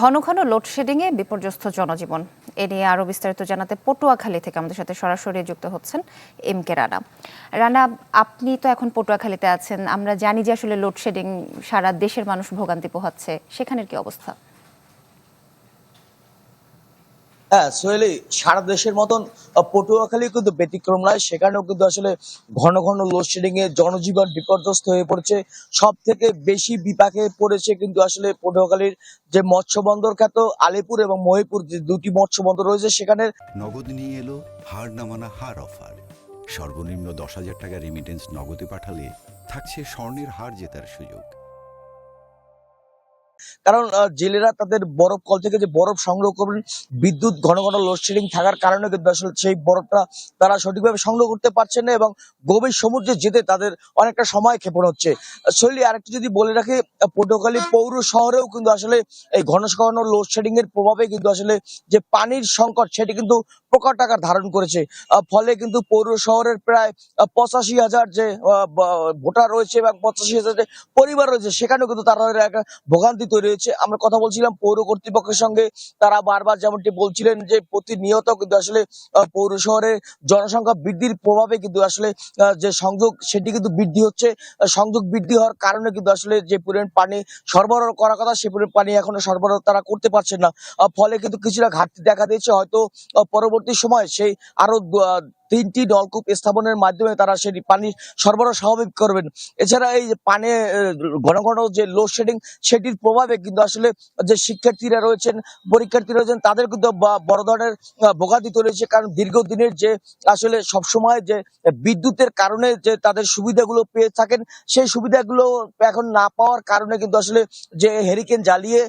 ঘন ঘন লোডশেডিং এ বিপর্যস্ত জনজীবন, এ নিয়ে আরো বিস্তারিত জানাতে পটুয়াখালী থেকে আমাদের সাথে সরাসরি যুক্ত হচ্ছেন এম কে রানা। রানা, আপনি তো এখন পটুয়াখালীতে আছেন, আমরা জানি যে আসলে লোডশেডিং সারা দেশের মানুষ ভোগান্তি পোহাচ্ছে, সেখানের কি অবস্থা? হ্যাঁ সোহেলি, সারা দেশের মতন পটুয়াখালী কিন্তু ব্যতিক্রম নয়। সেখানেও কিন্তু আসলে ঘন ঘন লোডশেডিং এ জনজীবন বিপর্যস্ত হয়ে পড়ছে। সব থেকে বেশি বিপাকে পড়েছে কিন্তু আসলে পটুয়াখালীর যে মৎস্য বন্দর খ্যাত আলীপুর এবং মহিপুর, যে দুটি মৎস্য বন্দর রয়েছে সেখানে নগদ নিয়ে এলো হার নামানা হার অফার। সর্বনিম্ন 10,000 টাকা রেমিটেন্স নগদে পাঠালে থাকছে স্বর্ণের হার জেতার সুযোগ। কারণ জেলেরা তাদের বরফ কল থেকে যে বরফ সংগ্রহ করবেন, বিদ্যুৎ ঘন ঘন লোডশেডিং থাকার কারণে কিন্তু আসলে সেই বরফটা তারা সঠিকভাবে সংগ্রহ করতে পারছেন না এবং গভীর সমুদ্রে যেতে তাদের অনেকটা সময় ক্ষেপণ হচ্ছে। শৈলী আরেকটু যদি বলে রাখি, পটুয়াখালী পৌর শহরেও কিন্তু আসলে এই ঘন ঘন লোডশেডিং এর প্রভাবে কিন্তু আসলে যে পানির সংকট সেটি কিন্তু প্রকট আকার ধারণ করেছে। ফলে কিন্তু পৌর শহরের প্রায় 85,000 যে ভোটার রয়েছে এবং 85,000 যে পরিবার রয়েছে, সেখানেও কিন্তু তাদের একটা ভোগান্তি তৈরি হয়েছে। আমরা কথা বলছিলাম পৌর কর্তৃপক্ষের সঙ্গে, তারা বারবার যেমনটি বলছিলেন যে প্রতিনিয়ত কিন্তু আসলে পৌর শহরে জনসংখ্যা বৃদ্ধির প্রভাবে কিন্তু আসলে যে সংযোগ সেটি কিন্তু বৃদ্ধি হচ্ছে। সংযোগ বৃদ্ধি হওয়ার কারণে কিন্তু আসলে যে পরিমাণ পানি সরবরাহ করার কথা সে পরিমাণ পানি এখনো সরবরাহ তারা করতে পারছেন না। ফলে কিন্তু কিছুটা ঘাটতি দেখা দিয়েছে। হয়তো পরবর্তী সময় সেই আরো 3টি নলকূপ স্থাপনের মাধ্যমে তারা সেই পানি সরবরাহ স্বাভাবিক করবেন। এছাড়া এই যে পানি ঘন ঘন যে লোডশেডিং সেটির প্রভাবে কিন্তু আসলে যে শিক্ষার্থীরা রয়েছেন, পরীক্ষার্থীরা রয়েছেন, তাদের কিন্তু বড় ধরনের ভোগান্তি তৈরি হয়েছে। কারণ দীর্ঘদিনের যে আসলে সবসময় যে বিদ্যুতের কারণে যে তাদের সুবিধাগুলো পেয়ে থাকেন, সেই সুবিধাগুলো এখন না পাওয়ার কারণে কিন্তু আসলে যে হেরিকেন জ্বালিয়ে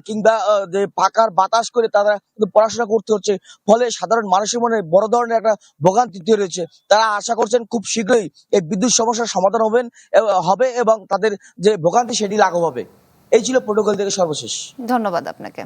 কিংবা যে পাকার বাতাস করে তারা কিন্তু পড়াশোনা করতে হচ্ছে। ফলে সাধারণ মানুষের মনে বড় ধরনের একটা ভোগান্তি তৈরি হয়েছে। তারা আশা করছেন খুব শীঘ্রই এই বিদ্যুৎ সমস্যার সমাধান হবে এবং তাদের যে ভোগান্তি সেটি লাঘব হবে। এই ছিল প্রোটোকল থেকে সর্বশেষ। ধন্যবাদ আপনাকে।